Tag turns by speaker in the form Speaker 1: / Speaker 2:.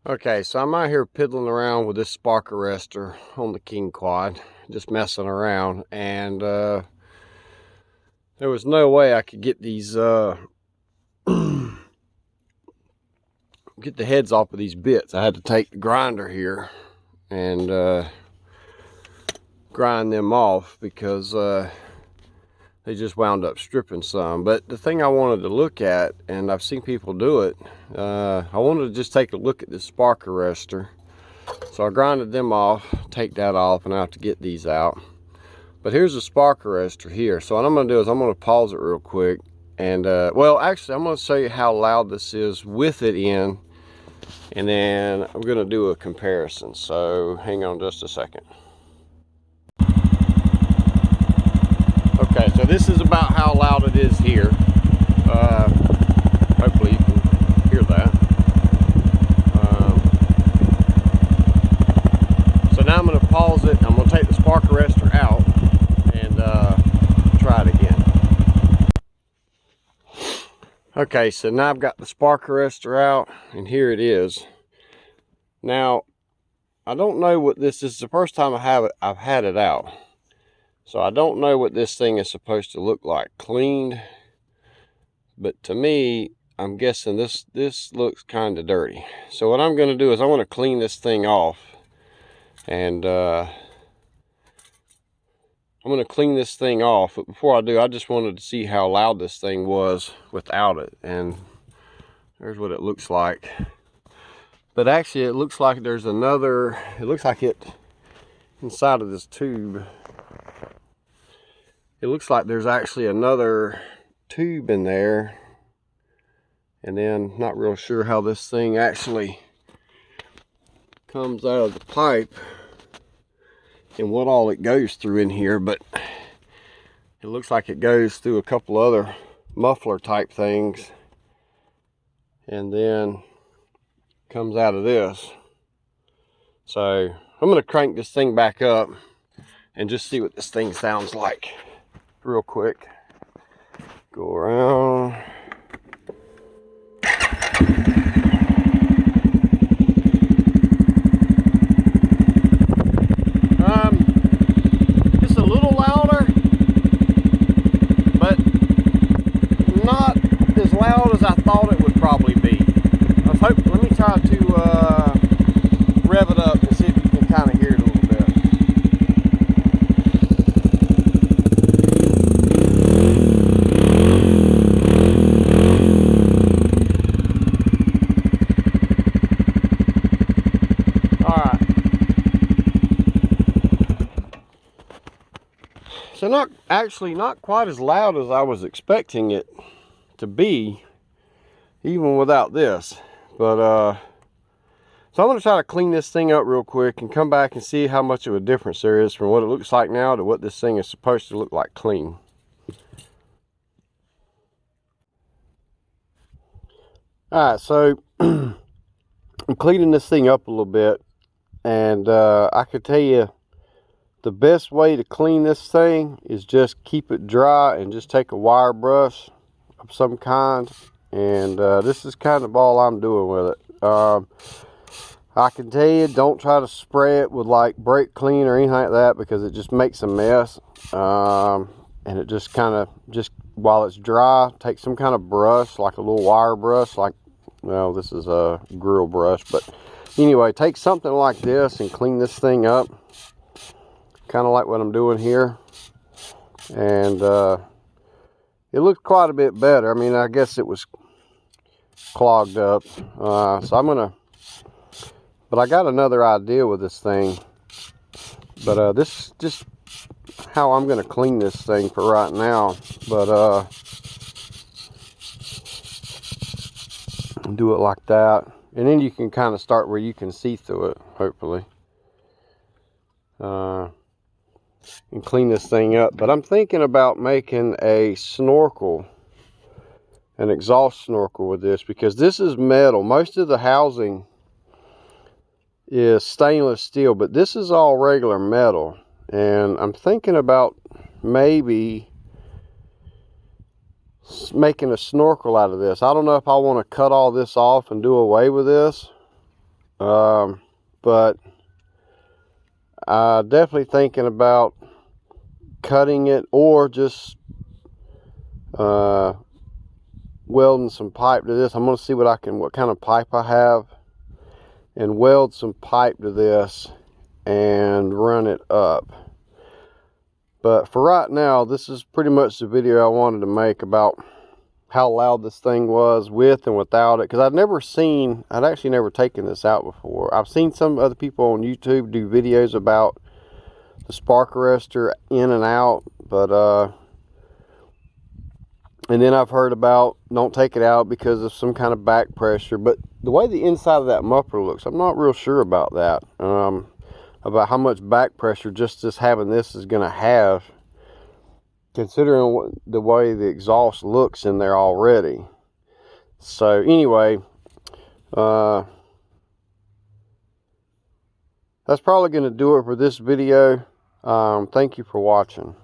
Speaker 1: Okay, so I'm out here piddling around with this spark arrestor on the King Quad, just messing around, and there was no way I could get these get the heads off of these bits. I had to take the grinder here and grind them off because they just wound up stripping some. But the thing I wanted to look at, and I've seen people do it, I wanted to just take a look at this spark arrestor. So I grinded them off, take that off, and I have to get these out. But here's the spark arrestor here. So what I'm going to do is I'm going to pause it real quick. And, well, actually, I'm going to show you how loud this is with it in. And then I'm going to do a comparison. So hang on just a second. Okay, so this is about how loud it is here. Hopefully you can hear that. So now I'm going to pause it. I'm going to take the spark arrestor out and try it again. Okay, so now I've got the spark arrestor out, and here it is. Now, I don't know what this is. The first time I've had it out. So I don't know what this thing is supposed to look like cleaned. But to me, I'm guessing this looks kind of dirty. So what I'm going to do is I want to clean this thing off. And I'm going to clean this thing off. But before I do, I just wanted to see how loud this thing was without it. And there's what it looks like. But actually, it looks like there's another, it looks like it, inside of this tube, it looks like there's actually another tube in there. And then, not real sure how this thing actually comes out of the pipe and what all it goes through in here, but it looks like it goes through a couple other muffler type things and then comes out of this. So I'm going to crank this thing back up and just see what this thing sounds like real quick. Go around. It's a little louder, but not as loud as I thought it would probably be. I was hoping, let me try to rev it up and see if you can kind of hear it a little bit. Alright. So not quite as loud as I was expecting it to be, even without this. But so I'm going to try to clean this thing up real quick and come back and see how much of a difference there is from what it looks like now to what this thing is supposed to look like clean. Alright, so I'm cleaning this thing up a little bit, and I could tell you the best way to clean this thing is just keep it dry and just take a wire brush of some kind. And this is kind of all I'm doing with it. I can tell you, don't try to spray it with like brake clean or anything like that, because it just makes a mess. And it just kind of, just while it's dry, take some kind of brush, like a little wire brush, like, well, this is a grill brush, but anyway, take something like this and clean this thing up, kind of like what I'm doing here. And it looks quite a bit better. I mean, I guess it was clogged up. So I'm gonna, but I got another idea with this thing. But this is just how I'm gonna clean this thing for right now. But do it like that, and then you can kind of start where you can see through it, hopefully. And clean this thing up. But I'm thinking about making a snorkel, an exhaust snorkel with this, because this is metal. Most of the housing is stainless steel, but this is all regular metal. And I'm thinking about maybe making a snorkel out of this. I don't know if I want to cut all this off and do away with this, But I'm definitely thinking about cutting it, or just welding some pipe to this. I'm going to see what kind of pipe I have, and weld some pipe to this and run it up. But for right now, this is pretty much the video I wanted to make about how loud this thing was with and without it, because I'd actually never taken this out before. I've seen some other people on YouTube do videos about the spark arrestor in and out, but and then I've heard about don't take it out because of some kind of back pressure. But the way the inside of that muffler looks, I'm not real sure about that. About how much back pressure just having this is going to have, considering the way the exhaust looks in there already. So anyway, that's probably going to do it for this video. Thank you for watching.